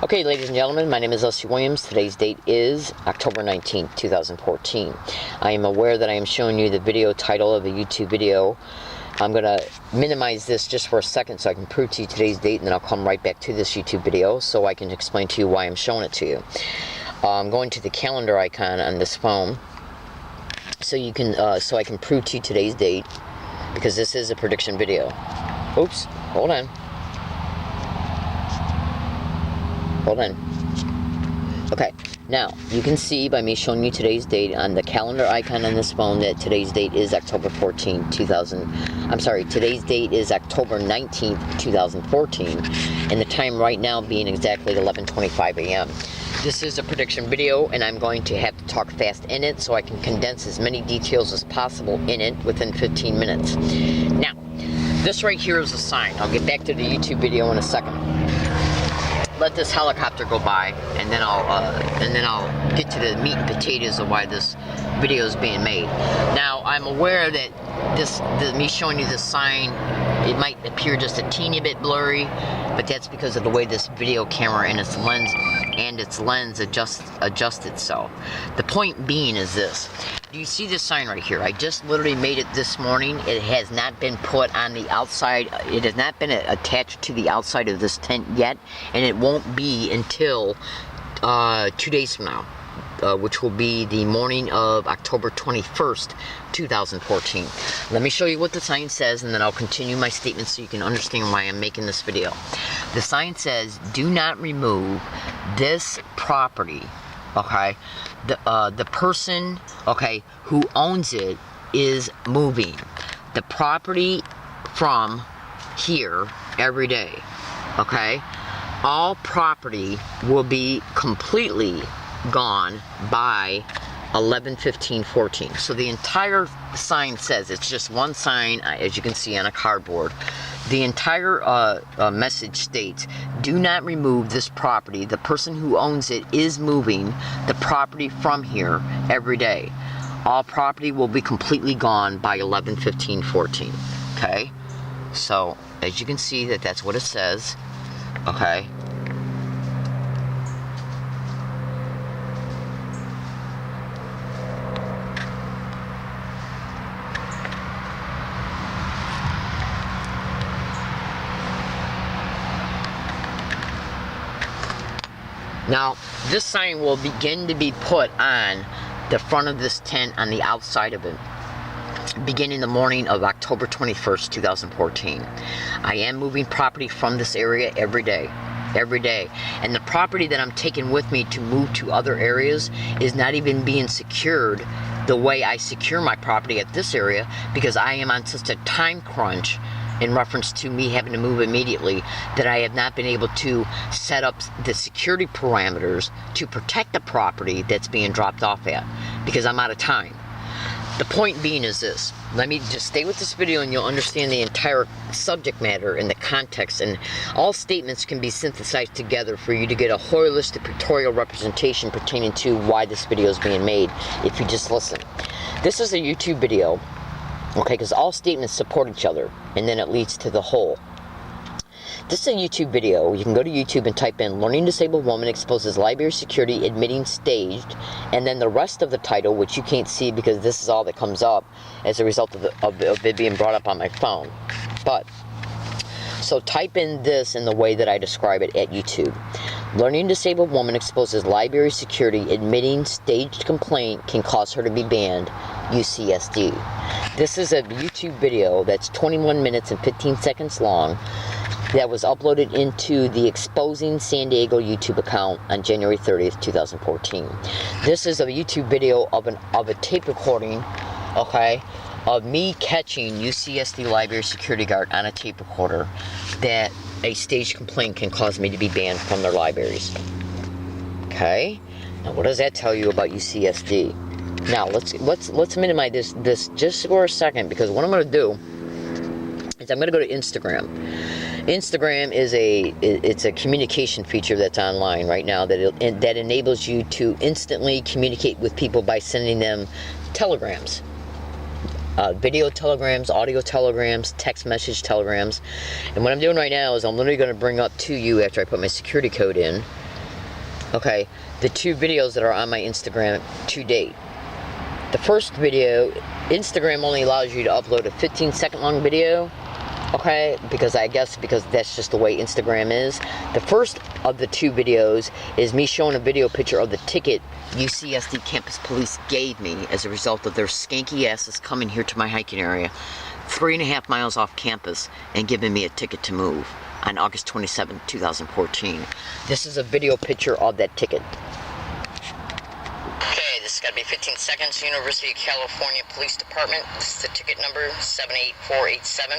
Okay, ladies and gentlemen, my name is Leslie Williams. Today's date is October 19th, 2014. I am aware that I am showing you the video title of a YouTube video. I'm going to minimize this just for a second so I can prove to you today's date, and then I'll come right back to this YouTube video so I can explain to you why I'm showing it to you. I'm going to the calendar icon on this phone so you can so I can prove to you today's date, because this is a prediction video. Oops, hold on. Hold on. Okay, now you can see by me showing you today's date on the calendar icon on this phone that today's date is October 14th, today's date is October 19th, 2014, and the time right now being exactly 11:25 a.m. This is a prediction video, and I'm going to have to talk fast in it so I can condense as many details as possible in it within 15 minutes. Now, this right here is a sign. I'll get back to the YouTube video in a second. Let this helicopter go by, and then I'll get to the meat and potatoes of why this video is being made. Now, I'm aware that me showing you this sign, it might appear just a teeny bit blurry, but that's because of the way this video camera and its lens adjust itself. The point being is this. Do you see this sign right here? I just literally made it this morning. It has not been put on the outside. It has not been attached to the outside of this tent yet, and it won't be until 2 days from now, which will be the morning of October 21st, 2014. Let me show you what the sign says, and then I'll continue my statement so you can understand why I'm making this video. The sign says, "Do not remove this property." Okay, the person, okay, who owns it is moving the property from here every day. Okay, all property will be completely gone by 11/15/14. So the entire sign says, it's just one sign, as you can see on a cardboard. The entire message states, "Do not remove this property. The person who owns it is moving the property from here every day. All property will be completely gone by 11/15/14. Okay? So, as you can see, that's what it says. Okay? Now, this sign will begin to be put on the front of this tent on the outside of it, beginning the morning of October 21st, 2014. I am moving property from this area every day. And the property that I'm taking with me to move to other areas is not even being secured the way I secure my property at this area, because I am on such a time crunch in reference to me having to move immediately that I have not been able to set up the security parameters to protect the property that's being dropped off at, because I'm out of time. The point being is this. Let me just stay with this video and you'll understand the entire subject matter and the context, and all statements can be synthesized together for you to get a holistic pictorial representation pertaining to why this video is being made if you just listen. This is a YouTube video, okay, because all statements support each other, and then it leads to the whole. This is a YouTube video. You can go to YouTube and type in "Learning Disabled Woman Exposes Library Security Admitting Staged," and then the rest of the title, which you can't see because this is all that comes up as a result of it being brought up on my phone. So type in this in the way that I describe it at YouTube. "Learning Disabled Woman Exposes Library Security Admitting Staged Complaint Can Cause Her to Be Banned, UCSD." This is a YouTube video that's 21 minutes and 15 seconds long that was uploaded into the Exposing San Diego YouTube account on January 30th, 2014. This is a YouTube video of a tape recording, okay, of me catching UCSD library security guard on a tape recorder that a staged complaint can cause me to be banned from their libraries. Okay? Now, what does that tell you about UCSD? Now, let's minimize this just for a second, because what I'm going to do is I'm going to go to Instagram. Instagram is a communication feature that's online right now that enables you to instantly communicate with people by sending them telegrams. Video telegrams, audio telegrams, text message telegrams. And what I'm doing right now is I'm literally going to bring up to you, after I put my security code in, Okay, the 2 videos that are on my Instagram to date. The first video, Instagram only allows you to upload a 15-second long video. Okay, because I guess because that's just the way Instagram is. The first of the 2 videos is me showing a video picture of the ticket UCSD campus police gave me as a result of their skanky asses coming here to my hiking area, 3.5 miles off campus, and giving me a ticket to move on August 27, 2014. This is a video picture of that ticket. This is going to be 15 seconds. University of California Police Department. This is the ticket number 78487.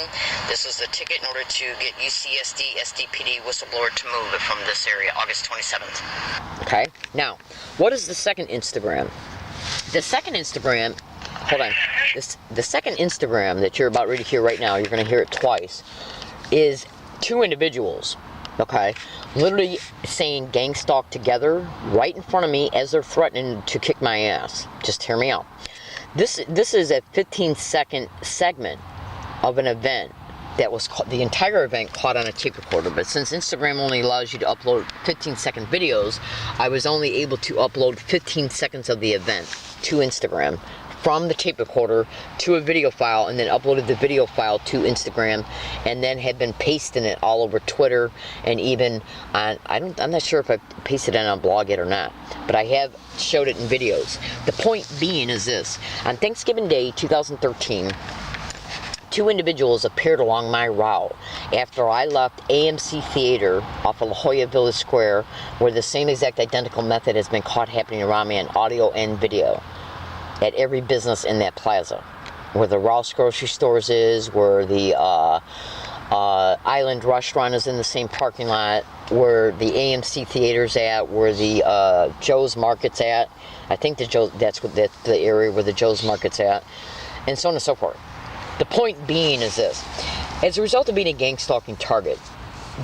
This was the ticket in order to get UCSD SDPD whistleblower to move it from this area, August 27th. Okay, now, what is the second Instagram? The second Instagram, hold on, the second Instagram that you're about ready to hear right now, you're going to hear it twice, is 2 individuals. Okay, literally saying gang stalk together right in front of me as they're threatening to kick my ass. Just hear me out. This is a 15-second segment of an event that was the entire event caught on a tape recorder, but since Instagram only allows you to upload 15-second videos, I was only able to upload 15 seconds of the event to Instagram from the tape recorder to a video file, and then uploaded the video file to Instagram, and then had been pasting it all over Twitter, and even on, I'm not sure if I pasted it on a blog yet or not, but I have showed it in videos. The point being is this: on Thanksgiving Day 2013, 2 individuals appeared along my route after I left AMC Theater off of La Jolla Village Square, where the same exact identical method has been caught happening around me on audio and video at every business in that plaza, where the Ross grocery stores is, where the Island restaurant is in the same parking lot, where the AMC Theater's at, where the Joe's Market's at. I think that's the area where the Joe's Market's at, and so on and so forth. The point being is this: as a result of being a gang stalking target,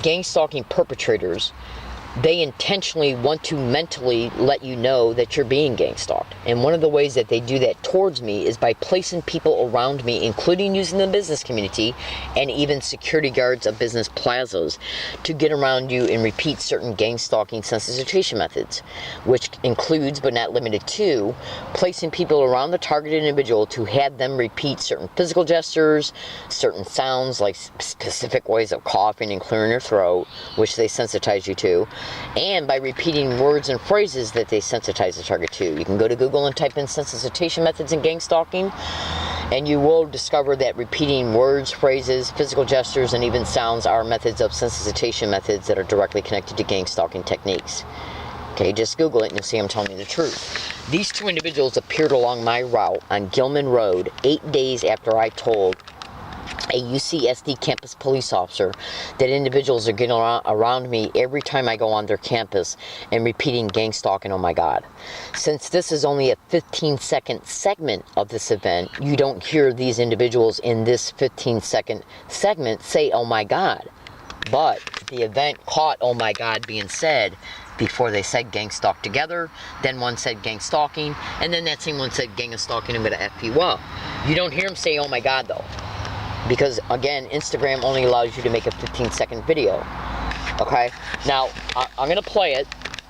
gang stalking perpetrators, they intentionally want to mentally let you know that you're being gang stalked. And one of the ways that they do that towards me is by placing people around me, including using the business community and even security guards of business plazas, to get around you and repeat certain gang stalking sensitization methods, which includes, but not limited to, placing people around the targeted individual to have them repeat certain physical gestures, certain sounds like specific ways of coughing and clearing your throat, which they sensitize you to, and by repeating words and phrases that they sensitize the target to. You can go to Google and type in sensitization methods in gang stalking, and you will discover that repeating words, phrases, physical gestures, and even sounds are methods of sensitization methods that are directly connected to gang stalking techniques. Okay, just Google it and you'll see I'm telling you the truth. These 2 individuals appeared along my route on Gilman Road 8 days after I told a UCSD campus police officer that individuals are getting around me every time I go on their campus and repeating gang stalking, oh my God. Since this is only a 15-second segment of this event, you don't hear these individuals in this 15-second segment say, oh my God. But the event caught oh my God being said before they said gang stalk together, then one said gang stalking, and then that same one said gang stalking, I'm gonna F you up. You don't hear them say oh my God though, because again, Instagram only allows you to make a 15-second video. Okay, now I'm gonna play it.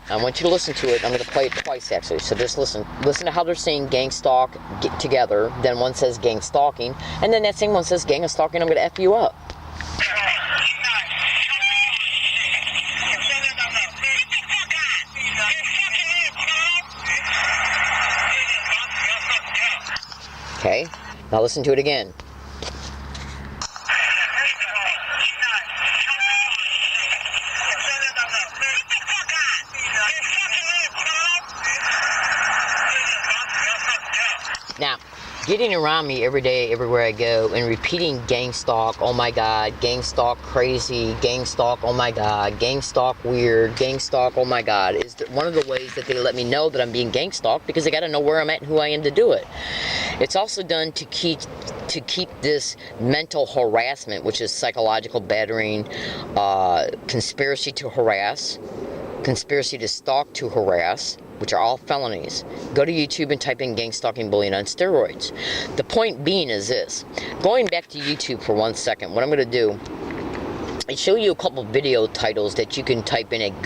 I want you to listen to it. I'm gonna play it twice actually, so just listen to how they're saying gang stalk together, then one says gang stalking, and then that same one says gang stalking, I'm gonna F you up. Okay, now listen to it again. Now, getting around me every day, everywhere I go, and repeating gang stalk, oh my God, gang stalk crazy, gang stalk, oh my God, gang stalk weird, gang stalk, oh my God, is one of the ways that they let me know that I'm being gang stalked, because they got to know where I'm at and who I am to do it. It's also done to keep this mental harassment, which is psychological battering, conspiracy to harass, conspiracy to stalk to harass, which are all felonies. Go to YouTube and type in gang stalking bullying on steroids. The point being is this. Going back to YouTube for 1 second, what I'm going to do I show you a couple video titles that you can type in at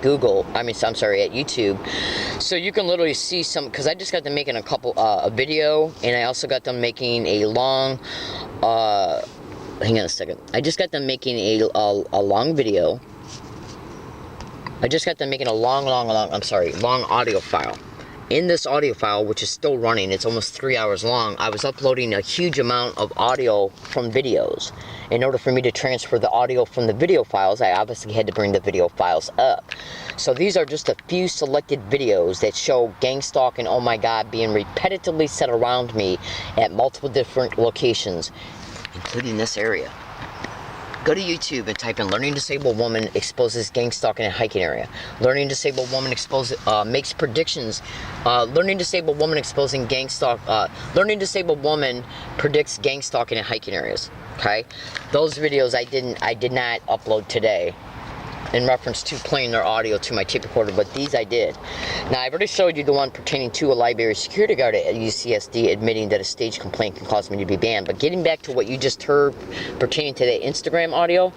Google. I'm sorry, at YouTube. So you can literally see some, because I just got them making a couple, a video, and I also got them making a long, hang on a second. I just got them making a long video. I just got them making a long audio file. In this audio file, which is still running, it's almost 3 hours long, I was uploading a huge amount of audio from videos. In order for me to transfer the audio from the video files, I obviously had to bring the video files up. So these are just a few selected videos that show gang stalking, oh my god, being repetitively set around me at multiple different locations, including this area. Go to YouTube and type in "Learning Disabled Woman Exposes Gang Stalking in Hiking Area." Learning Disabled Woman makes predictions. Learning Disabled Woman exposing gang stalk. Learning Disabled Woman predicts gang stalking in hiking areas. Okay, those videos I did not upload today, in reference to playing their audio to my tape recorder, but these I did. Now, I've already showed you the one pertaining to a library security guard at UCSD admitting that a staged complaint can cause me to be banned. But getting back to what you just heard pertaining to the Instagram audio,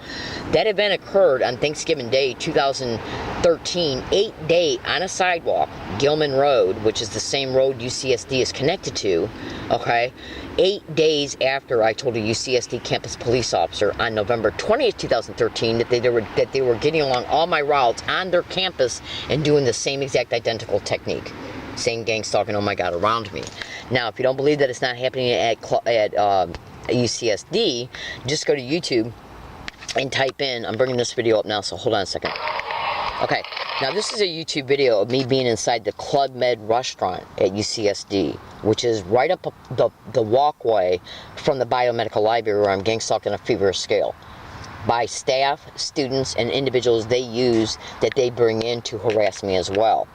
that event occurred on Thanksgiving Day 2013, 8th day on a sidewalk, Gilman Road, which is the same road UCSD is connected to, okay? 8 days after I told a UCSD campus police officer on November 20th, 2013 that they were getting along all my routes on their campus and doing the same exact identical technique. Same gang stalking, oh my god, around me. Now, if you don't believe that it's not happening at UCSD, just go to YouTube and type in, I'm bringing this video up now, so hold on a second. Okay, now this is a YouTube video of me being inside the Club Med restaurant at UCSD, which is right up the walkway from the biomedical library where I'm gang stalked on a feverish scale by staff, students, and individuals they use that they bring in to harass me as well.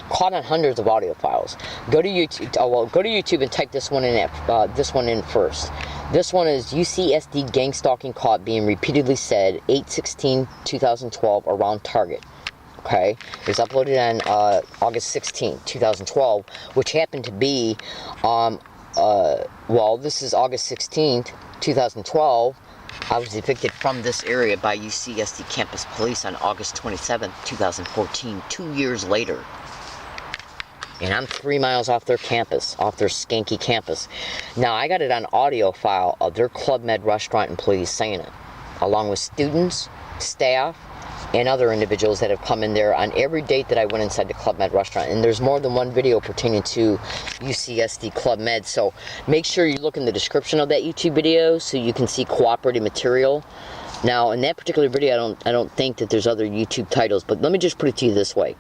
Caught on hundreds of audio files. Go to YouTube. Go to YouTube and type this one in first. This one is UCSD gang stalking caught being repeatedly said 8/16/2012 around Target. Okay, it was uploaded on August 16, 2012, which happened to be, well, this is August 16th, 2012. I was evicted from this area by UCSD campus police on August 27th, 2014, 2 years later. And I'm 3 miles off their campus, off their skanky campus. Now, I got it on audio file of their Club Med restaurant employees saying it, along with students, staff, and other individuals that have come in there on every date that I went inside the Club Med restaurant. And there's more than one video pertaining to UCSD Club Med, so make sure you look in the description of that YouTube video so you can see cooperative material. Now, in that particular video, I don't think that there's other YouTube titles, but let me just put it to you this way.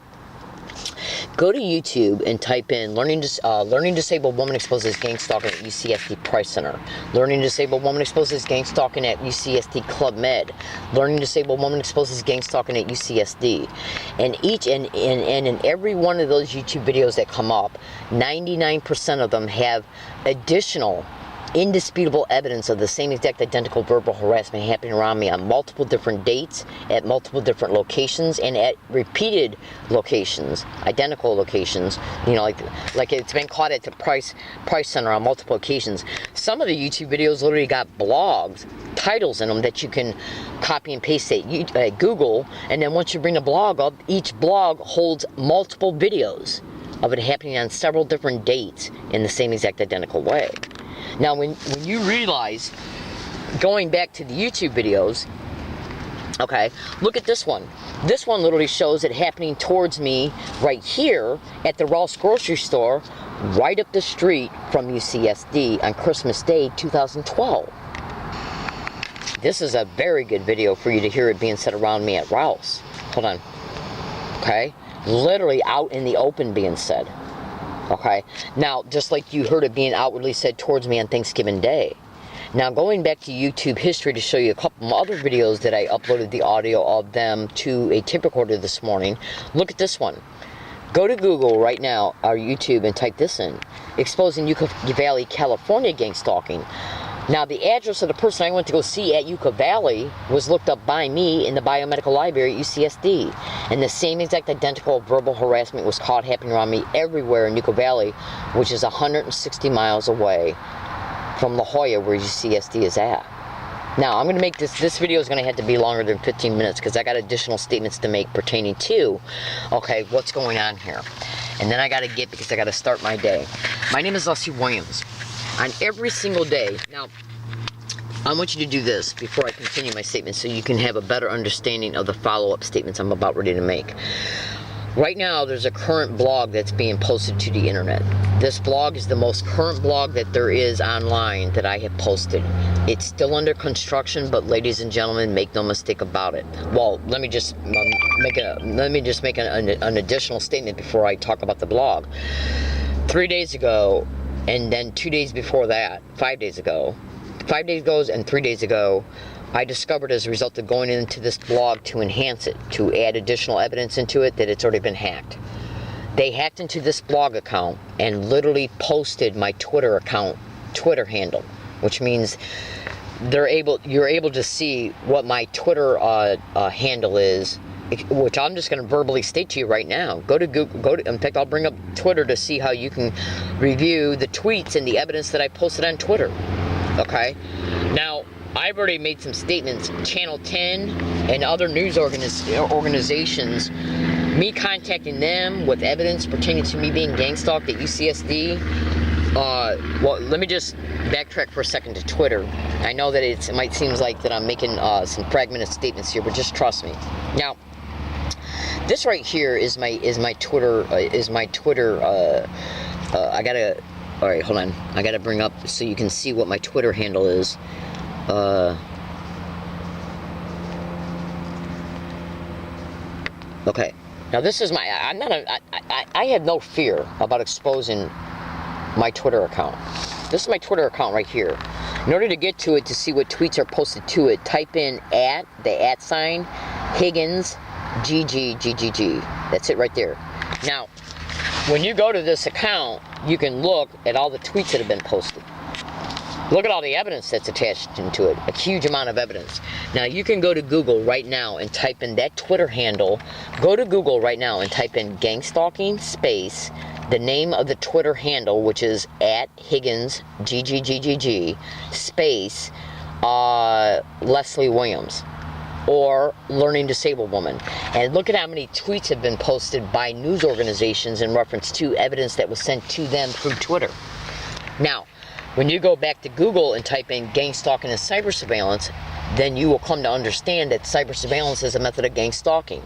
Go to YouTube and type in Learning Disabled Woman Exposes Gang Stalking at UCSD Price Center. Learning Disabled Woman Exposes Gang Stalking at UCSD Club Med. Learning Disabled Woman Exposes Gang Stalking at UCSD. And in every one of those YouTube videos that come up, 99% of them have additional indisputable evidence of the same exact identical verbal harassment happening around me on multiple different dates, at multiple different locations, and at repeated locations, identical locations, you know, like it's been caught at the Price Center on multiple occasions. Some of the YouTube videos literally got blogs, titles in them that you can copy and paste at Google, and then once you bring the blog up, each blog holds multiple videos of it happening on several different dates in the same exact identical way. Now, when you realize, going back to the YouTube videos, okay, look at this one. This one literally shows it happening towards me right here at the Ross grocery store, right up the street from UCSD on Christmas Day 2012. This is a very good video for you to hear it being said around me at Rouse. Hold on. Okay? Literally out in the open being said. Okay, now just like you heard it being outwardly said towards me on Thanksgiving Day. Now, going back to YouTube history to show you a couple other videos that I uploaded the audio of them to a tape recorder this morning. Look at this one. Go to Google right now, or YouTube, and type this in. Exposing Yucca Valley, California gang stalking. Now, the address of the person I went to go see at Yucca Valley was looked up by me in the biomedical library at UCSD. And the same exact identical verbal harassment was caught happening around me everywhere in Yucca Valley, which is 160 miles away from La Jolla, where UCSD is at. Now, I'm going to make this video is going to have to be longer than 15 minutes because I got additional statements to make pertaining to, okay, what's going on here. And then I got to get, because I got to start my day. My name is Leslie Williams. On every single day, now, I want you to do this before I continue my statement so you can have a better understanding of the follow-up statements I'm about ready to make. Right now, there's a current blog that's being posted to the internet. This blog is the most current blog that there is online that I have posted. It's still under construction, but ladies and gentlemen, make no mistake about it. Well, let me just make an additional statement before I talk about the blog. 3 days ago, and then 2 days before that, 5 days ago, 5 days ago and 3 days ago, I discovered as a result of going into this blog to enhance it, to add additional evidence into it, that it's already been hacked. They hacked into this blog account and literally posted my Twitter handle, which means you're able to see what my Twitter handle is, which I'm just going to verbally state to you right now. Go to Google, in fact, I'll bring up Twitter to see how you can review the tweets and the evidence that I posted on Twitter. Okay? Now, I've already made some statements. Channel 10 and other news organizations, me contacting them with evidence pertaining to me being gang stalked at UCSD. Well, let me just backtrack for a second to Twitter. I know that it might seem like that I'm making some fragmented statements here, but just trust me. Now, this right here is my Twitter. I gotta. All right, hold on. I gotta bring up so you can see what my Twitter handle is. Okay. Now this is my. I have no fear about exposing my Twitter account. This is my Twitter account right here. In order to get to it, to see what tweets are posted to it, type in @ sign Higgins GGGGG. That's it right there. Now, when you go to this account, you can look at all the tweets that have been posted. Look at all the evidence that's attached into it. A huge amount of evidence. Now, you can go to Google right now and type in that Twitter handle. Go to Google right now and type in gang stalking space, the name of the Twitter handle, which is @Higgins GGGGG space Leslie Williams, or Learning Disabled Woman. And look at how many tweets have been posted by news organizations in reference to evidence that was sent to them through Twitter. Now, when you go back to Google and type in gang stalking and cyber surveillance, then you will come to understand that cyber surveillance is a method of gang stalking.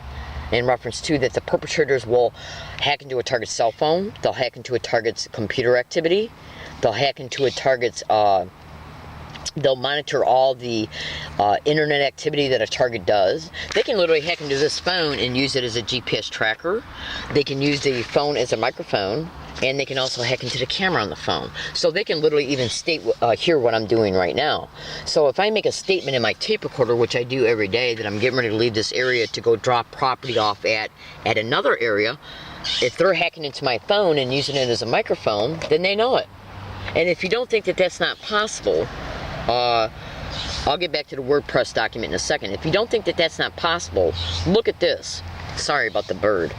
In reference to that, the perpetrators will hack into a target's cell phone, they'll hack into a target's computer activity, they'll hack into a target's, they'll monitor all the internet activity that a target does. They can literally hack into this phone and use it as a GPS tracker. They can use the phone as a microphone, and they can also hack into the camera on the phone. So they can literally even hear what I'm doing right now. So if I make a statement in my tape recorder, which I do every day, that I'm getting ready to leave this area to go drop property off at another area, if they're hacking into my phone and using it as a microphone, then they know it. And if you don't think that that's not possible, I'll get back to the WordPress document in a second. If you don't think that that's not possible, look at this. Sorry about the bird.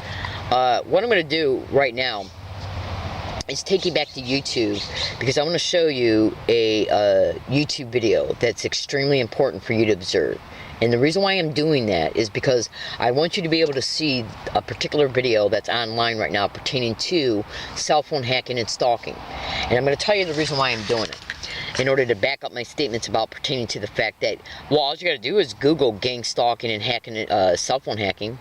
What I'm going to do right now is take you back to YouTube, because I want to show you a YouTube video that's extremely important for you to observe. And the reason why I'm doing that is because I want you to be able to see a particular video that's online right now pertaining to cell phone hacking and stalking. And I'm going to tell you the reason why I'm doing it, in order to back up my statements about pertaining to the fact that, well, all you got to do is Google gang stalking and hacking, cell phone hacking,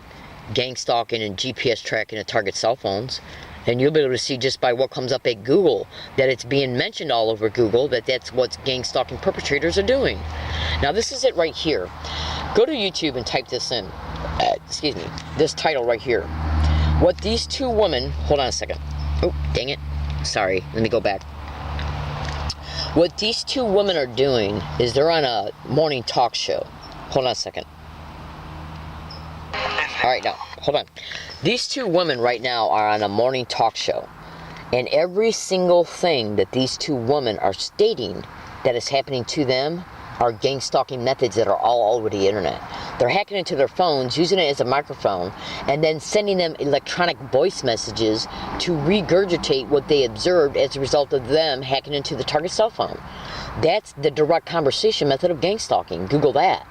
gang stalking and GPS tracking of target cell phones, and you'll be able to see just by what comes up at Google that it's being mentioned all over Google that that's what gang stalking perpetrators are doing. Now, this is it right here. Go to YouTube and type this in. Excuse me. This title right here. What these two women... Hold on a second. Oh, dang it. Sorry. Let me go back. What these two women are doing is they're on a morning talk show. Hold on a second. Alright, now, hold on. These two women right now are on a morning talk show. And every single thing that these two women are stating that is happening to them are gang stalking methods that are all over the internet. They're hacking into their phones, using it as a microphone, and then sending them electronic voice messages to regurgitate what they observed as a result of them hacking into the target cell phone. That's the direct conversation method of gang stalking. Google that.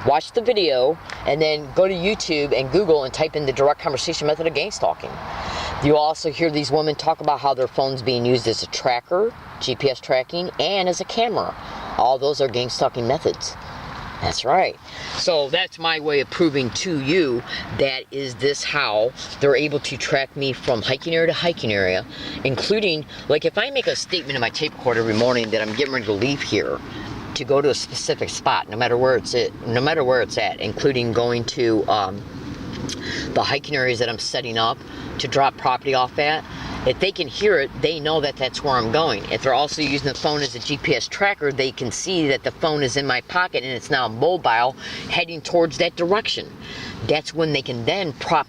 Watch the video and then go to YouTube and Google and type in the direct conversation method of gang stalking. You also hear these women talk about how their phone's being used as a tracker, GPS tracking, and as a camera. All those are gang stalking methods. That's right. So that's my way of proving to you that is this how they're able to track me from hiking area to hiking area, including, like, if I make a statement in my tape recorder every morning that I'm getting ready to leave here to go to a specific spot, no matter where it's at, including going to the hiking areas that I'm setting up to drop property off at. If they can hear it, they know that that's where I'm going. If they're also using the phone as a GPS tracker, they can see that the phone is in my pocket and it's now mobile, heading towards that direction. That's when they can then prop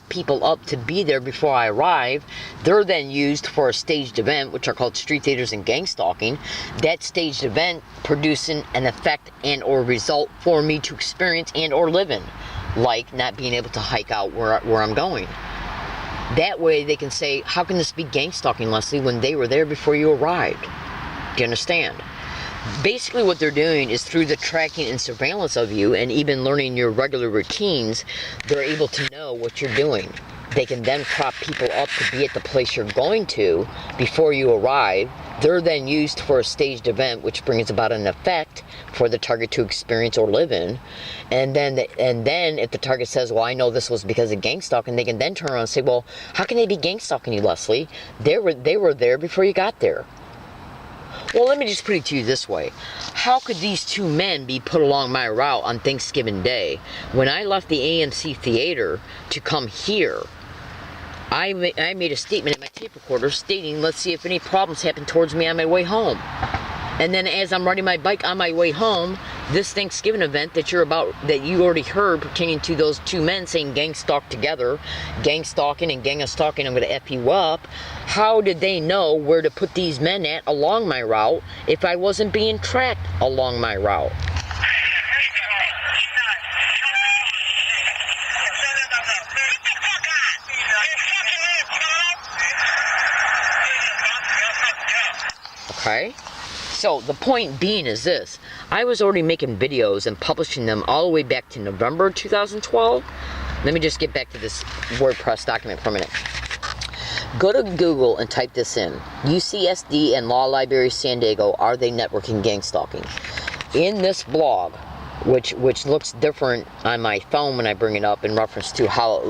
people up to be there before I arrive. They're then used for a staged event, which are called street theaters and gang stalking. That staged event producing an effect and or result for me to experience and or live in, like not being able to hike out where I'm going. That way they can say, how can this be gang stalking, Leslie, when they were there before you arrived? Do you understand? Basically what they're doing is through the tracking and surveillance of you and even learning your regular routines, they're able to know what you're doing. They can then prop people up to be at the place you're going to before you arrive. They're then used for a staged event, which brings about an effect for the target to experience or live in. And then if the target says, well, I know this was because of gang stalking, they can then turn around and say, well, how can they be gang stalking you, Leslie? They were there before you got there. Well, let me just put it to you this way. How could these two men be put along my route on Thanksgiving Day? When I left the AMC theater to come here, I made a statement in my tape recorder stating, let's see if any problems happen towards me on my way home. And then as I'm riding my bike on my way home, this Thanksgiving event that you already heard pertaining to those two men saying gang stalk together, gang stalking and gang of stalking, I'm going to F you up. How did they know where to put these men at along my route if I wasn't being tracked along my route? Okay? So the point being is this. I was already making videos and publishing them all the way back to November 2012. Let me just get back to this WordPress document for a minute. Go to Google and type this in. UCSD and Law Library San Diego, are they networking gang stalking? In this blog, which looks different on my phone when I bring it up in reference to how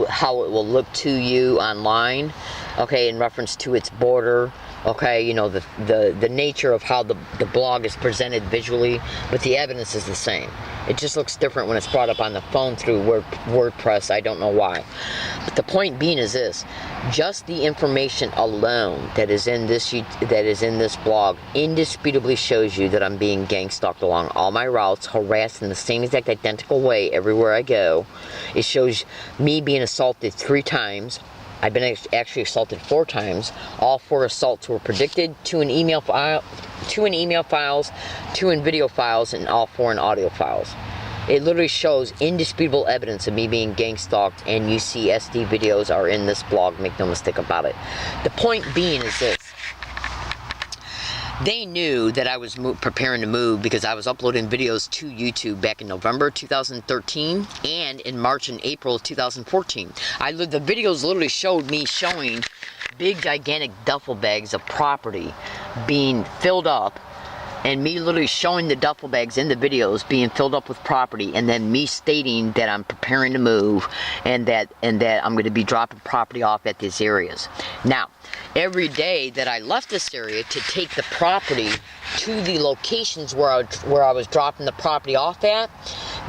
it will look to you online, okay, in reference to its border, okay, you know, the nature of how the blog is presented visually, but the evidence is the same. It just looks different when it's brought up on the phone through WordPress. I don't know why. But the point being is this. Just the information alone that is in this blog indisputably shows you that I'm being gang stalked along all my routes, harassed in the same exact identical way everywhere I go. It shows me being assaulted 3 times. I've been actually assaulted 4 times. All 4 assaults were predicted, 2 in email files, 2 in video files, and all 4 in audio files. It literally shows indisputable evidence of me being gang stalked, and UCSD videos are in this blog, make no mistake about it. The point being is this. They knew that I was preparing to move because I was uploading videos to YouTube back in November 2013 and in March and April 2014. The videos literally showed me showing big gigantic duffel bags of property being filled up, and me literally showing the duffel bags in the videos being filled up with property, and then me stating that I'm preparing to move and that I'm going to be dropping property off at these areas. Now, every day that I left this area to take the property to the locations where I was dropping the property off at,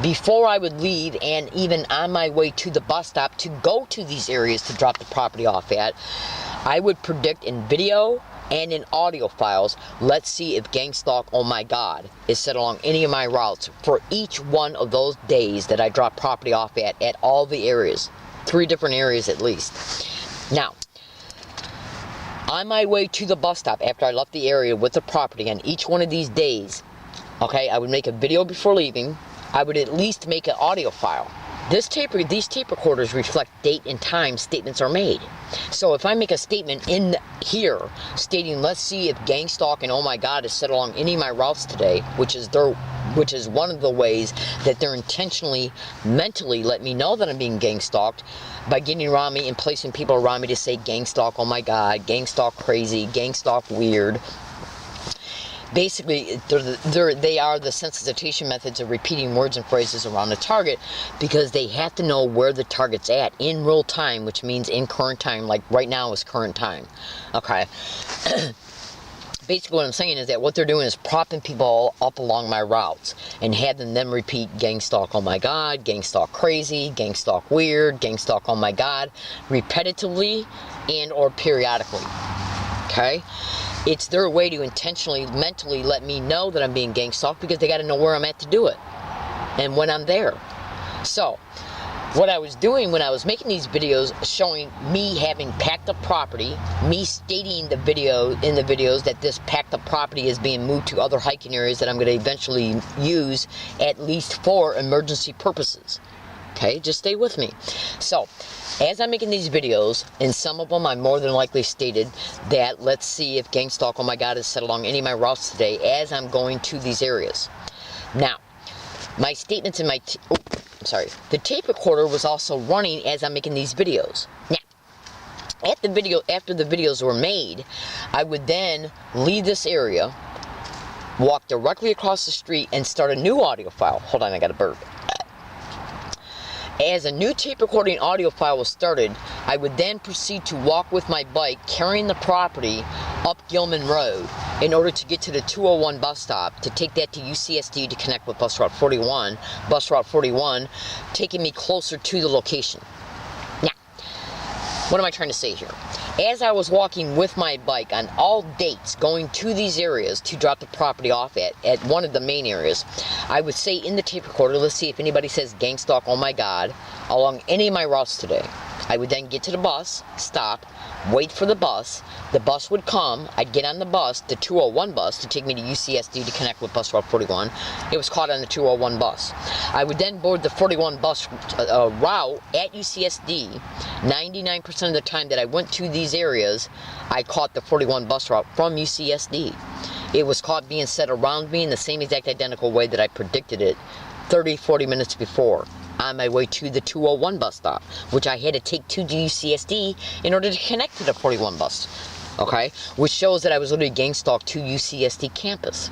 before I would leave and even on my way to the bus stop to go to these areas to drop the property off at, I would predict in video and in audio files, let's see if gang stalk, oh my God, is set along any of my routes for each one of those days that I drop property off at all the areas. 3 different areas at least. Now, on my way to the bus stop after I left the area with the property on each one of these days, okay, I would make a video before leaving. I would at least make an audio file. these tape recorders reflect date and time statements are made. So if I make a statement in here stating, let's see if gang stalking, oh my God, is set along any of my routes today, which is one of the ways that they're intentionally, mentally let me know that I'm being gang stalked by getting around me and placing people around me to say gang stalk, oh my God, gang stalk crazy, gang stalk weird. Basically, they are the sensitization methods of repeating words and phrases around the target, because they have to know where the target's at in real time, which means in current time, like right now is current time. Okay. Basically what I'm saying is that what they're doing is propping people up along my routes and having them repeat gang stalk, oh my God, gang stalk crazy, gang stalk weird, gang stalk, oh my God, repetitively and or periodically. Okay? It's their way to intentionally, mentally let me know that I'm being gang stalked, because they got to know where I'm at to do it and when I'm there. So, what I was doing when I was making these videos showing me having packed up property, me stating in the videos that this packed up property is being moved to other hiking areas that I'm going to eventually use at least for emergency purposes. Okay, just stay with me. So, as I'm making these videos, in some of them I more than likely stated that let's see if gang stalk, oh my God, is set along any of my routes today as I'm going to these areas. Now, my statements in the tape recorder was also running as I'm making these videos. Now, after the videos were made, I would then leave this area, walk directly across the street, and start a new audio file. Hold on, I got a burp. As a new tape recording audio file was started, I would then proceed to walk with my bike carrying the property up Gilman Road in order to get to the 201 bus stop, to take that to UCSD to connect with bus route 41, taking me closer to the location. Now, what am I trying to say here? As I was walking with my bike on all dates going to these areas to drop the property off at one of the main areas, I would say in the tape recorder, let's see if anybody says gang stalk, oh my God, along any of my routes today. I would then get to the bus, stop, wait for the bus would come, I'd get on the bus, the 201 bus, to take me to UCSD to connect with bus route 41. It was caught on the 201 bus. I would then board the 41 bus route at UCSD. 99% of the time that I went to these areas, I caught the 41 bus route from UCSD. It was caught being set around me in the same exact identical way that I predicted it 30-40 minutes before, on my way to the 201 bus stop, which I had to take to the UCSD in order to connect to the 41 bus, okay? Which shows that I was literally gang stalked to UCSD campus.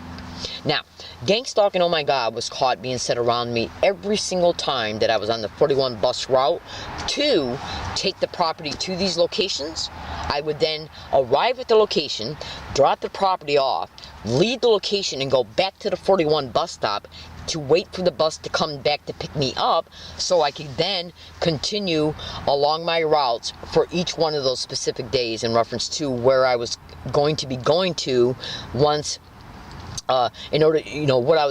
Now, gang stalking, oh my God, was caught being set around me every single time that I was on the 41 bus route to take the property to these locations. I would then arrive at the location, drop the property off, leave the location, and go back to the 41 bus stop to wait for the bus to come back to pick me up, so I could then continue along my routes for each one of those specific days in reference to where I was going to be going to once, in order, you know, what I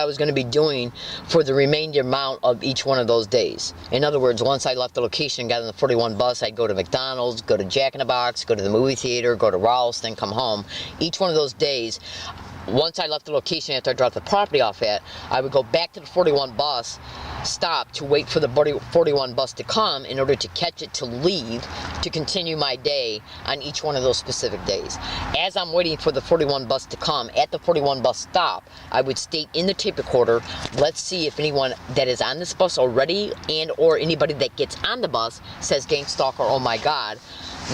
was going to be doing for the remainder amount of each one of those days. In other words, once I left the location and got on the 41 bus, I'd go to McDonald's, go to Jack in the Box, go to the movie theater, go to Rouse, then come home. Each one of those days, once I left the location after I dropped the property off at, I would go back to the 41 bus stop to wait for the 41 bus to come in order to catch it to leave to continue my day on each one of those specific days. As I'm waiting for the 41 bus to come at the 41 bus stop, I would state in the tape recorder, let's see if anyone that is on this bus already and or anybody that gets on the bus says gang stalker, oh my God,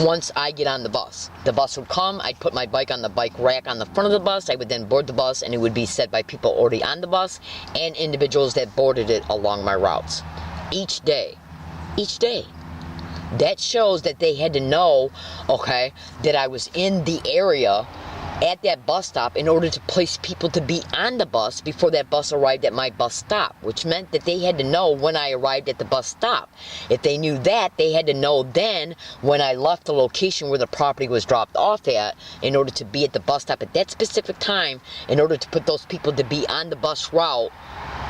once I get on the bus. The bus would come, I'd put my bike on the bike rack on the front of the bus, I would then board the bus, and it would be said by people already on the bus and individuals that boarded it along my routes. Each day. Each day. That shows that they had to know, okay, that I was in the area at that bus stop in order to place people to be on the bus before that bus arrived at my bus stop, which meant that they had to know when I arrived at the bus stop. If they knew that, they had to know then when I left the location where the property was dropped off at in order to be at the bus stop at that specific time, in order to put those people to be on the bus route,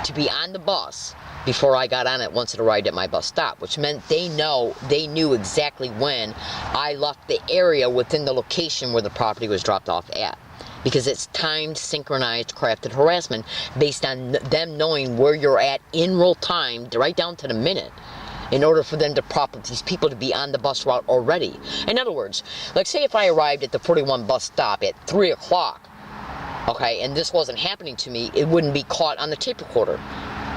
to be on the bus before I got on it once it arrived at my bus stop, which meant they knew exactly when I left the area within the location where the property was dropped off at. because it's timed, synchronized, crafted harassment based on them knowing where you're at in real time, right down to the minute, in order for them to prop up these people to be on the bus route already. In other words, like say if I arrived at the 41 bus stop at 3 o'clock, okay, and this wasn't happening to me, it wouldn't be caught on the tape recorder.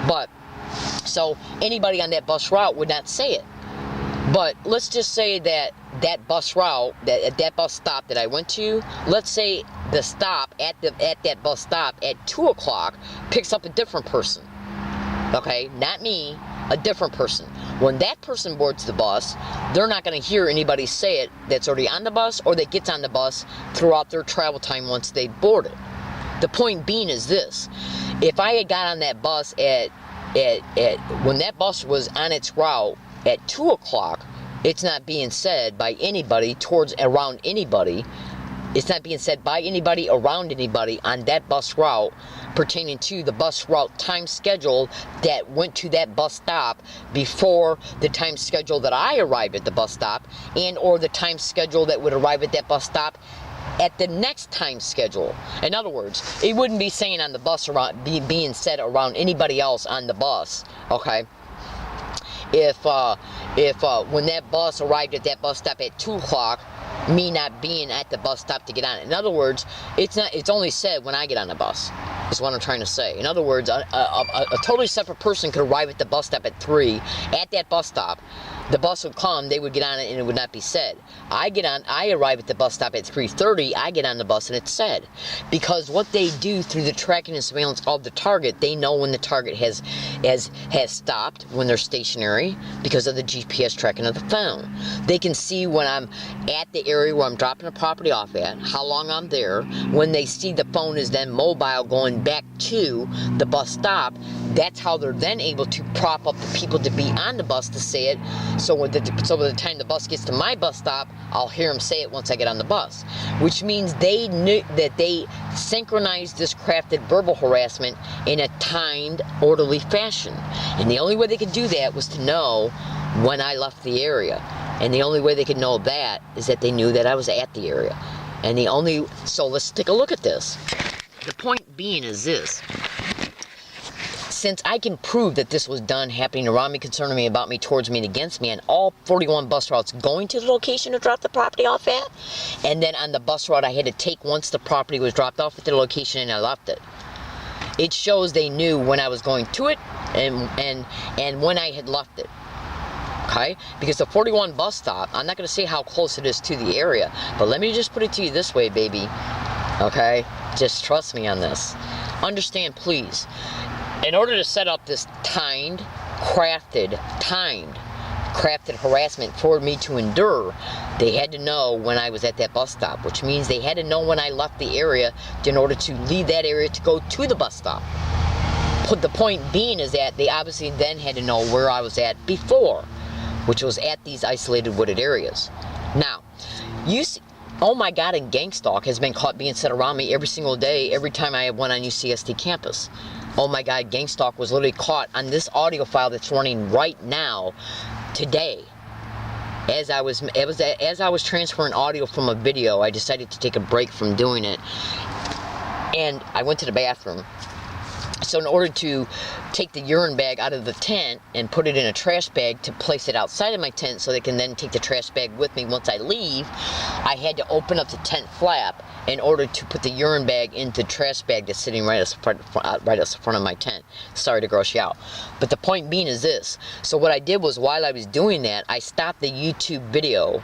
But, so anybody on that bus route would not say it. But let's just say that that bus route, that bus stop that I went to, let's say the stop at that bus stop at 2 o'clock picks up a different person. Okay, not me, a different person. When that person boards the bus, they're not going to hear anybody say it that's already on the bus or that gets on the bus throughout their travel time once they board it. The point being is this: if I had got on that bus when that bus was on its route at 2 o'clock, it's not being said by anybody around anybody. It's not being said by anybody around anybody on that bus route pertaining to the bus route time schedule that went to that bus stop before the time schedule that I arrived at the bus stop, and or the time schedule that would arrive at that bus stop at the next time schedule. In other words, it wouldn't be saying on the bus around, being said around anybody else on the bus, okay? If when that bus arrived at that bus stop at 2 o'clock, me not being at the bus stop to get on it. In other words, it's only said when I get on the bus, is what I'm trying to say. In other words, a totally separate person could arrive at the bus stop at 3, at that bus stop. The bus would come, they would get on it, and it would not be said. I arrive at the bus stop at 3:30, I get on the bus, and it's said. Because what they do through the tracking and surveillance of the target, they know when the target has stopped, when they're stationary, because of the GPS tracking of the phone. They can see when I'm at the area where I'm dropping the property off at, how long I'm there. When they see the phone is then mobile going back to the bus stop, that's how they're then able to prop up the people to be on the bus to say it. So by the time the bus gets to my bus stop, I'll hear them say it once I get on the bus. Which means they knew that they synchronized this crafted verbal harassment in a timed, orderly fashion. And the only way they could do that was to know when I left the area. And the only way they could know that is that they knew that I was at the area. And so let's take a look at this. The point being is this: since I can prove that this was done happening around me, concerning me, about me, towards me, and against me, and all 41 bus routes going to the location to drop the property off at, and then on the bus route I had to take once the property was dropped off at the location and I left it, it shows they knew when I was going to it and when I had left it. Okay? Because the 41 bus stop, I'm not going to say how close it is to the area, but let me just put it to you this way, baby. Okay? Just trust me on this. Understand, please. In order to set up this timed, crafted harassment for me to endure, they had to know when I was at that bus stop, which means they had to know when I left the area in order to leave that area to go to the bus stop. But the point being is that they obviously then had to know where I was at before, which was at these isolated wooded areas. Now, you see, oh my God, and gangstalk has been caught being said around me every single day, every time I went on UCSD campus. Oh my God, gangstalk was literally caught on this audio file that's running right now, today. As I was transferring audio from a video, I decided to take a break from doing it, and I went to the bathroom. So in order to take the urine bag out of the tent and put it in a trash bag to place it outside of my tent so they can then take the trash bag with me once I leave, I had to open up the tent flap in order to put the urine bag into the trash bag that's sitting right at the front of my tent. Sorry to gross you out. But the point being is this. So what I did was, while I was doing that, I stopped the YouTube video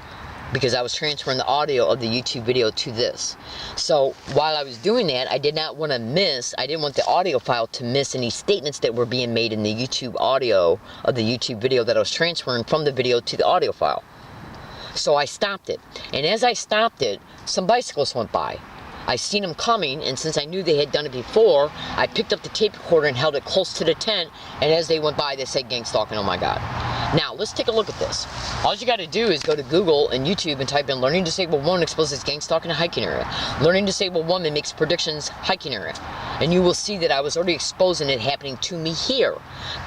because I was transferring the audio of the YouTube video to this. So while I was doing that, I didn't want the audio file to miss any statements that were being made in the YouTube audio of the YouTube video that I was transferring from the video to the audio file. So I stopped it. And as I stopped it, some bicyclists went by. I seen them coming, and since I knew they had done it before, I picked up the tape recorder and held it close to the tent, and as they went by, they said gangstalking, oh my God. Now, let's take a look at this. All you gotta do is go to Google and YouTube and type in "Learning Disabled Woman Exposes Gangstalking in a Hiking Area." "Learning Disabled Woman Makes Predictions Hiking Area." And you will see that I was already exposing it happening to me here.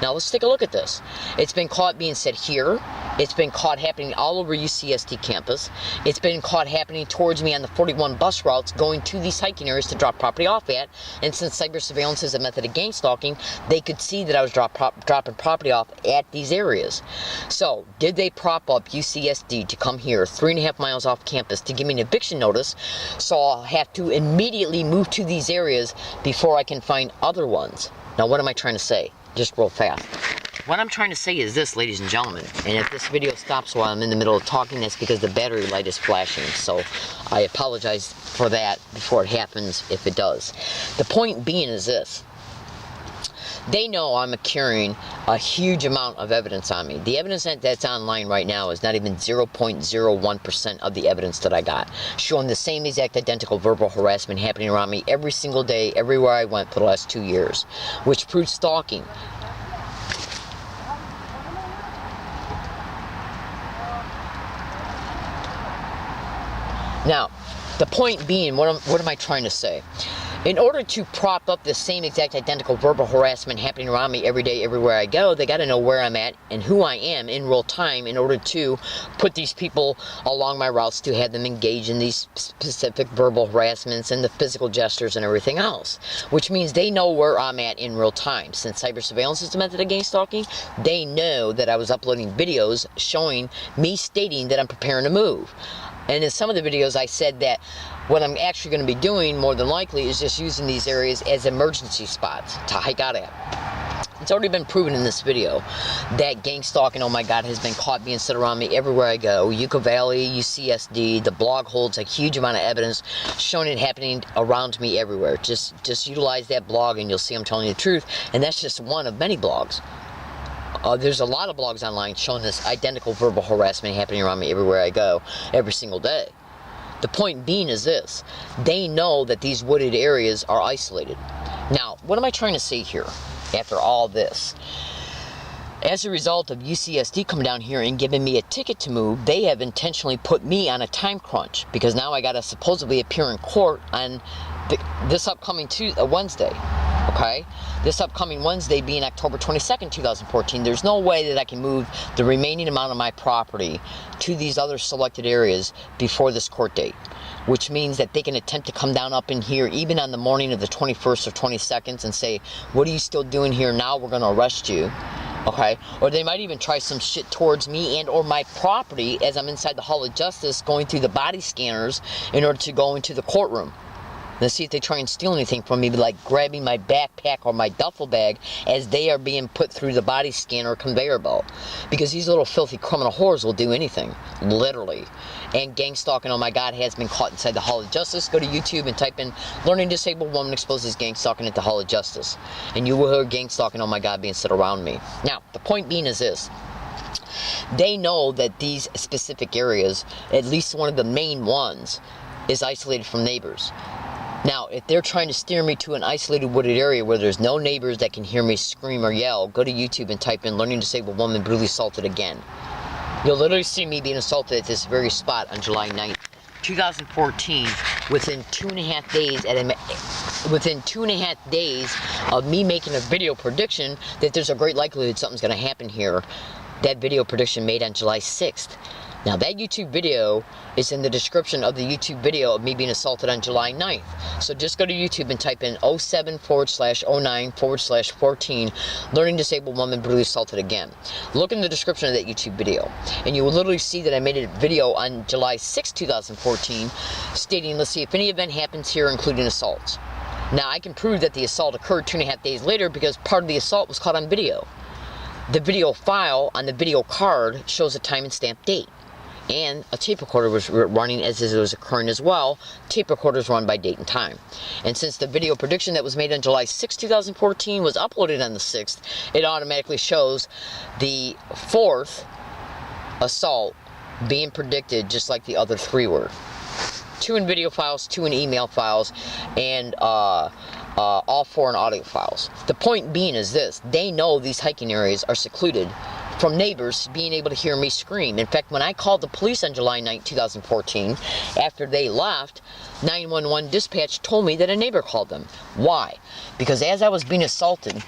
Now let's take a look at this. It's been caught being said here. It's been caught happening all over UCSD campus. It's been caught happening towards me on the 41 bus routes going to these hiking areas to drop property off at. And since cyber surveillance is a method of gang stalking, they could see that I was dropping property off at these areas. So, did they prop up UCSD to come here 3.5 miles off campus to give me an eviction notice, so I'll have to immediately move to these areas before I can find other ones? Now, what am I trying to say? Just real fast. What I'm trying to say is this, ladies and gentlemen, and if this video stops while I'm in the middle of talking, that's because the battery light is flashing, so I apologize for that before it happens if it does. The point being is this. They know I'm carrying a huge amount of evidence on me. The evidence that's online right now is not even 0.01% of the evidence that I got, showing the same exact identical verbal harassment happening around me every single day, everywhere I went for the last 2 years, which proves stalking. Now, the point being, what am I trying to say? In order to prop up the same exact identical verbal harassment happening around me every day, everywhere I go, they got to know where I'm at and who I am in real time in order to put these people along my routes to have them engage in these specific verbal harassments and the physical gestures and everything else. Which means they know where I'm at in real time. Since cyber surveillance is a method of gang stalking, they know that I was uploading videos showing me stating that I'm preparing to move. And in some of the videos I said that what I'm actually going to be doing more than likely is just using these areas as emergency spots to hike out at. It's already been proven in this video that gang stalking, oh my god, has been caught being said around me everywhere I go. Yucca Valley, UCSD, the blog holds a huge amount of evidence showing it happening around me everywhere. Just utilize that blog and you'll see I'm telling you the truth. And that's just one of many blogs. There's a lot of blogs online showing this identical verbal harassment happening around me everywhere I go, every single day. The point being is this. They know that these wooded areas are isolated. Now, what am I trying to say here after all this? As a result of UCSD coming down here and giving me a ticket to move, they have intentionally put me on a time crunch because now I got to supposedly appear in court on this upcoming Wednesday. Okay, this upcoming Wednesday being October 22nd, 2014, there's no way that I can move the remaining amount of my property to these other selected areas before this court date, which means that they can attempt to come down up in here even on the morning of the 21st or 22nd and say, what are you still doing here now? We're going to arrest you. Okay, or they might even try some shit towards me and or my property as I'm inside the Hall of Justice going through the body scanners in order to go into the courtroom. Let's see if they try and steal anything from me, like grabbing my backpack or my duffel bag as they are being put through the body scanner conveyor belt. Because these little filthy criminal whores will do anything, literally. And gang stalking, oh my god, has been caught inside the Hall of Justice. Go to YouTube and type in "Learning Disabled Woman Exposes Gang Stalking at the Hall of Justice." And you will hear gang stalking, oh my god, being said around me. Now, the point being is this. They know that these specific areas, at least one of the main ones, is isolated from neighbors. Now, if they're trying to steer me to an isolated wooded area where there's no neighbors that can hear me scream or yell, go to YouTube and type in "Learning Disabled Woman Brutally Assaulted Again." You'll literally see me being assaulted at this very spot on July 9th, 2014, within 2.5 days. Within 2.5 days of me making a video prediction that there's a great likelihood something's going to happen here. That video prediction made on July 6th. Now that YouTube video is in the description of the YouTube video of me being assaulted on July 9th. So just go to YouTube and type in 07/09/14 "Learning Disabled Woman Brutally Assaulted Again." Look in the description of that YouTube video. And you will literally see that I made a video on July 6, 2014 stating, let's see if any event happens here including assaults. Now I can prove that the assault occurred 2.5 days later because part of the assault was caught on video. The video file on the video card shows a time and stamp date. And a tape recorder was running as it was occurring as well. Tape recorders run by date and time. And since the video prediction that was made on July 6, 2014 was uploaded on the 6th, it automatically shows the 4th assault being predicted just like the other 3 were. 2 in video files, 2 in email files, and all 4 in audio files. The point being is this. They know these hiking areas are secluded from neighbors being able to hear me scream. In fact, when I called the police on July 9, 2014, after they left, 911 dispatch told me that a neighbor called them. Why? Because as I was being assaulted,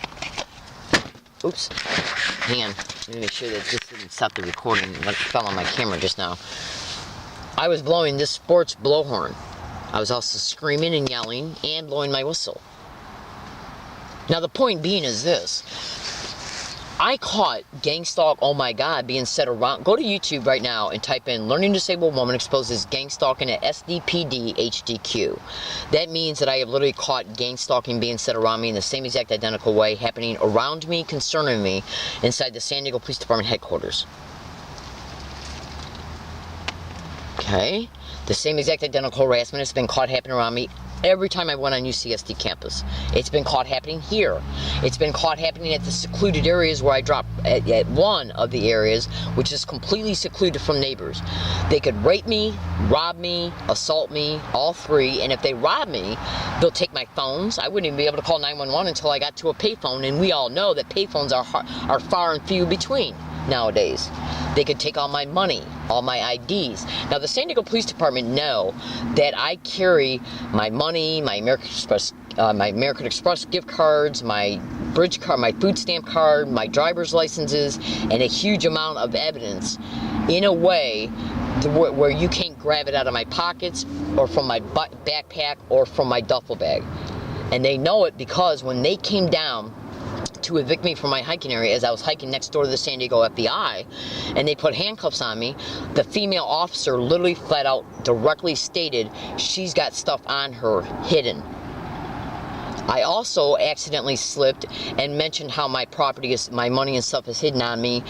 oops, hang on, let me make sure that this didn't stop the recording. It fell on my camera just now. I was blowing this sports blowhorn. I was also screaming and yelling and blowing my whistle. Now the point being is this. I caught gang stalk, oh my god, being said around. Go to YouTube right now and type in Learning Disabled Woman Exposes Gang Stalking at SDPD HDQ. That means that I have literally caught gang stalking being said around me in the same exact identical way, happening around me, concerning me, inside the San Diego Police Department headquarters. Okay? The same exact identical harassment has been caught happening around me every time I went on UCSD campus. It's been caught happening here. It's been caught happening at the secluded areas where I drop at one of the areas, which is completely secluded from neighbors. They could rape me, rob me, assault me, all three, and if they rob me, they'll take my phones. I wouldn't even be able to call 911 until I got to a payphone, and we all know that payphones are far and few between nowadays. They could take all my money, all my IDs. Now the San Diego Police Department know that I carry my money, my American Express gift cards, my bridge card, my food stamp card, my driver's licenses, and a huge amount of evidence in a way where you can't grab it out of my pockets or from my backpack or from my duffel bag. And they know it because when they came down to evict me from my hiking area as I was hiking next door to the San Diego FBI, and they put handcuffs on me, the female officer literally flat out directly stated she's got stuff on her hidden. I also accidentally slipped and mentioned how my property is, my money and stuff is hidden on me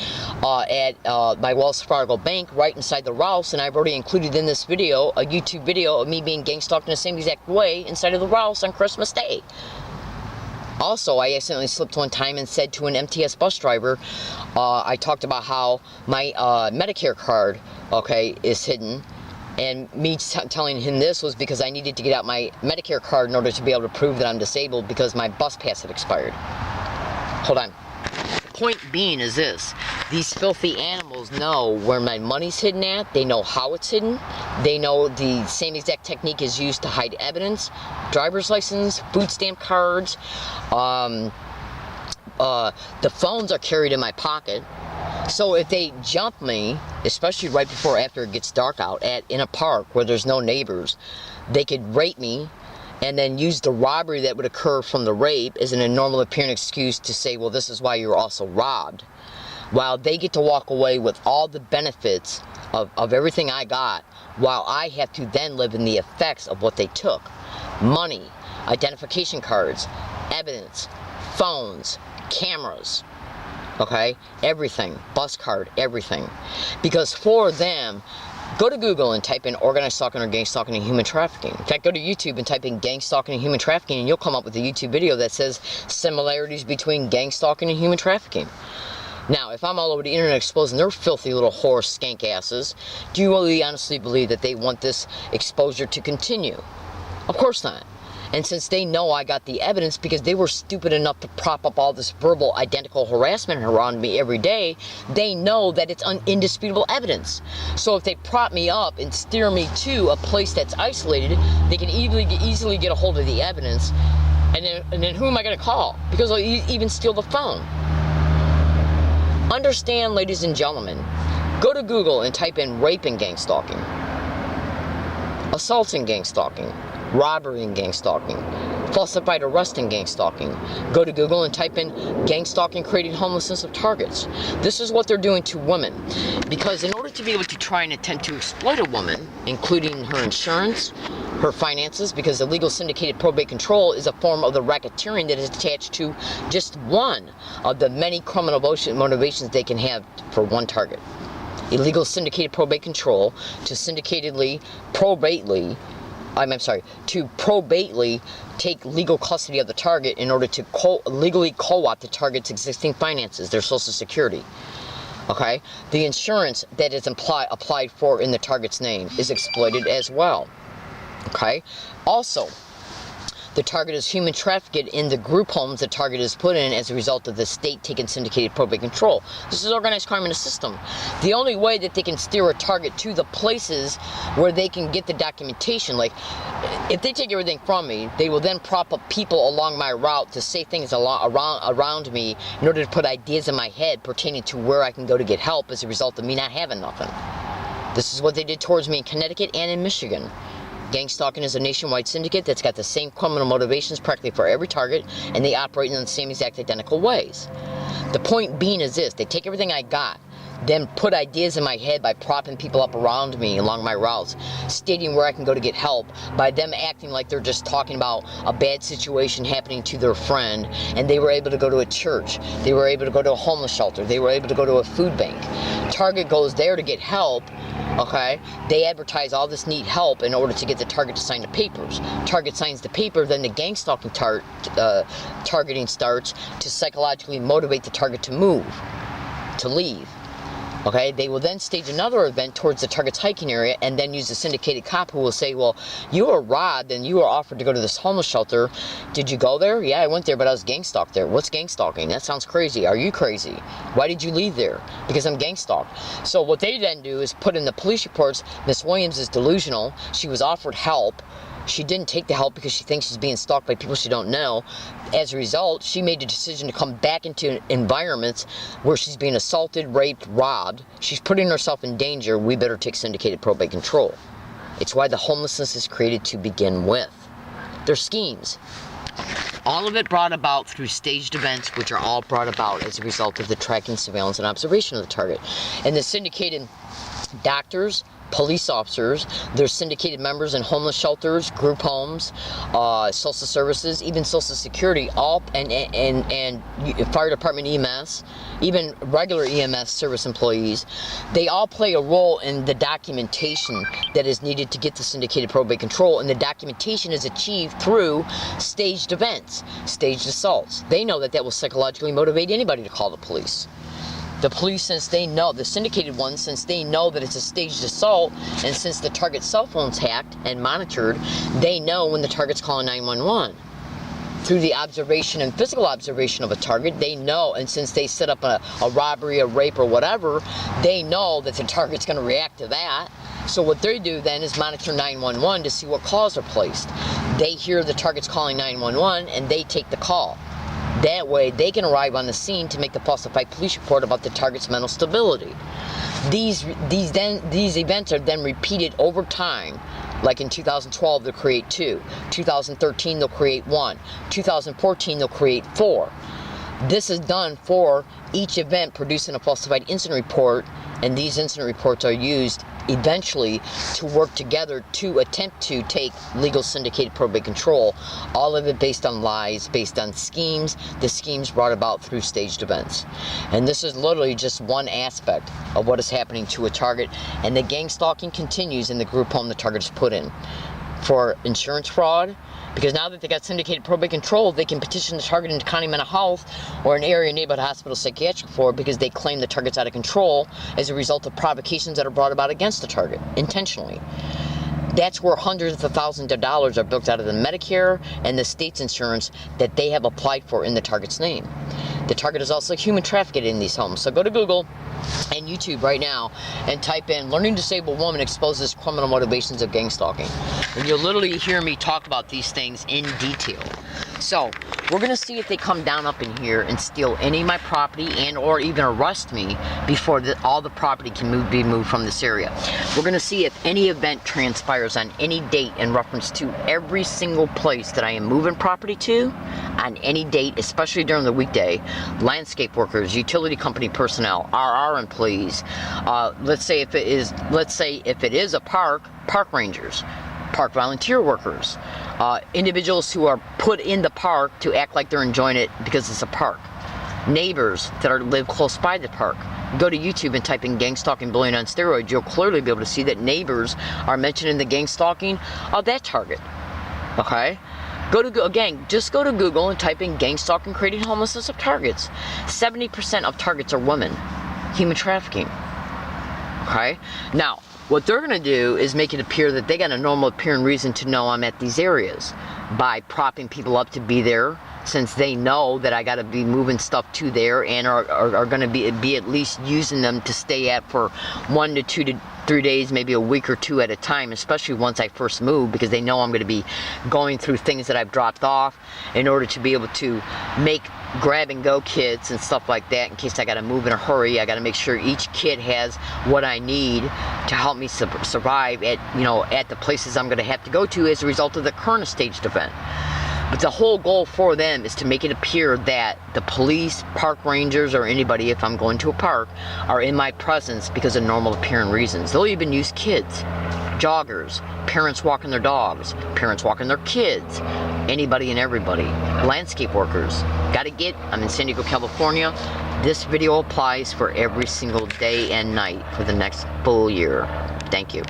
at my Wells Fargo bank right inside the Rouse, and I've already included in this video a YouTube video of me being gang stalked in the same exact way inside of the Rouse on Christmas Day. Also, I accidentally slipped one time and said to an MTS bus driver, I talked about how my Medicare card, okay, is hidden. And me telling him this was because I needed to get out my Medicare card in order to be able to prove that I'm disabled because my bus pass had expired. Hold on. Point being is this. These filthy animals know where my money's hidden at. They know how it's hidden. They know the same exact technique is used to hide evidence. Driver's license, food stamp cards. The phones are carried in my pocket. So if they jump me, especially right before or after it gets dark out in a park where there's no neighbors, they could rape me and then use the robbery that would occur from the rape as an abnormal appearing excuse to say, well, this is why you were also robbed. While they get to walk away with all the benefits of everything I got, while I have to then live in the effects of what they took. Money, identification cards, evidence, phones, cameras, okay, everything, bus card, everything. Because for them, go to Google and type in organized stalking or gang stalking and human trafficking. In fact, go to YouTube and type in gang stalking and human trafficking, and you'll come up with a YouTube video that says similarities between gang stalking and human trafficking. Now, if I'm all over the internet exposing their filthy little whore skank asses, do you really honestly believe that they want this exposure to continue? Of course not. And since they know I got the evidence because they were stupid enough to prop up all this verbal identical harassment around me every day, they know that it's indisputable evidence. So if they prop me up and steer me to a place that's isolated, they can easily get a hold of the evidence. And then who am I going to call? Because they'll even steal the phone. Understand, ladies and gentlemen, go to Google and type in rape and gang stalking, assault and gang stalking, robbery and gang stalking, falsified arrest and gang stalking. Go to Google and type in gang stalking creating homelessness of targets. This is what they're doing to women. Because in order to be able to try and attempt to exploit a woman, including her insurance, her finances, because illegal syndicated probate control is a form of the racketeering that is attached to just one of the many criminal motivations they can have for one target. Illegal syndicated probate control to probately take legal custody of the target in order to legally co-opt the target's existing finances, their social security. Okay? The insurance that is applied for in the target's name is exploited as well. Okay? Also, The target is human trafficked in the group homes the target is put in as a result of the state taking syndicated probate control. This is organized crime in the system. The only way that they can steer a target to the places where they can get the documentation, like if they take everything from me, they will then prop up people along my route to say things around me in order to put ideas in my head pertaining to where I can go to get help as a result of me not having nothing. This is what they did towards me in Connecticut and in Michigan. Gang stalking is a nationwide syndicate that's got the same criminal motivations practically for every target, and they operate in the same exact identical ways. The point being is this: they take everything I got, then put ideas in my head by propping people up around me along my routes, stating where I can go to get help, by them acting like they're just talking about a bad situation happening to their friend, and they were able to go to a church, they were able to go to a homeless shelter, they were able to go to a food bank. Target goes there to get help. Okay, they advertise all this need help in order to get the target to sign the papers. Target signs the paper, then the gang stalking targeting starts to psychologically motivate the target to move, to leave. Okay, they will then stage another event towards the target's hiking area and then use a syndicated cop who will say, well, you were robbed and you were offered to go to this homeless shelter. Did you go there? Yeah, I went there, but I was gang stalked there. What's gang stalking? That sounds crazy. Are you crazy? Why did you leave there? Because I'm gang stalked. So what they then do is put in the police reports, Miss Williams is delusional. She was offered help. She didn't take the help because she thinks she's being stalked by people she don't know. As a result, she made the decision to come back into environments where she's being assaulted, raped, robbed. She's putting herself in danger. We better take syndicated probate control. It's why the homelessness is created to begin with. They're schemes. All of it brought about through staged events, which are all brought about as a result of the tracking, surveillance, and observation of the target. And the syndicated doctors, police officers, there's syndicated members in homeless shelters, group homes, social services, even social security, all and fire department EMS, even regular EMS service employees. They all play a role in the documentation that is needed to get the syndicated probate control, and the documentation is achieved through staged events, staged assaults. They know that will psychologically motivate anybody to call the police. The police, since they know, the syndicated ones, since they know that it's a staged assault, and since the target's cell phone's hacked and monitored, they know when the target's calling 911. Through the observation and physical observation of a target, they know, and since they set up a robbery, a rape, or whatever, they know that the target's going to react to that. So what they do then is monitor 911 to see what calls are placed. They hear the target's calling 911, and they take the call. That way, they can arrive on the scene to make the falsified police report about the target's mental stability. These events are then repeated over time. Like in 2012, they'll create 2. 2013, they'll create 1. 2014, they'll create 4. This is done for each event, producing a falsified incident report, and these incident reports are used eventually to work together to attempt to take legal syndicated probate control. All of it based on lies, based on schemes, the schemes brought about through staged events. And this is literally just one aspect of what is happening to a target, and the gang stalking continues in the group home the target is put in. For insurance fraud, because now that they got syndicated probate control, they can petition the target into county mental health or an area neighborhood hospital psychiatric for, because they claim the target's out of control as a result of provocations that are brought about against the target intentionally. That's where hundreds of thousands of dollars are booked out of the Medicare and the state's insurance that they have applied for in the target's name. The target is also human trafficked in these homes. So go to Google and YouTube right now and type in "Learning Disabled Woman Exposes Criminal Motivations of Gang Stalking." And you'll literally hear me talk about these things in detail. So we're going to see if they come down up in here and steal any of my property and or even arrest me before all the property can be moved from this area. We're going to see if any event transpires on any date in reference to every single place that I am moving property to on any date, especially during the weekday. Landscape workers, utility company personnel, RR employees. Let's say if it is a park rangers, park volunteer workers, individuals who are put in the park to act like they're enjoying it because it's a park, neighbors that live close by the park. Go to YouTube and type in "gang stalking bullying on steroids." You'll clearly be able to see that neighbors are mentioned in the gang stalking of that target. Okay? Just go to Google and type in "gang stalking creating homelessness of targets." 70% of targets are women. Human trafficking. Okay? Now, what they're going to do is make it appear that they got a normal appearing reason to know I'm at these areas by propping people up to be there, since they know that I got to be moving stuff to there, and are going to be at least using them to stay at for 1 to 2 to 3 days, maybe a week or two at a time, especially once I first move, because they know I'm going to be going through things that I've dropped off in order to be able to make grab and go kits and stuff like that in case I got to move in a hurry. I got to make sure each kid has what I need to help me survive at, you know, at the places I'm going to have to go to as a result of the current staged event. But the whole goal for them is to make it appear that the police, park rangers, or anybody, if I'm going to a park, are in my presence because of normal appearing reasons. They'll even use kids, joggers, parents walking their dogs, parents walking their kids, anybody and everybody, landscape workers. I'm in San Diego, California. This video applies for every single day and night for the next full year. Thank you.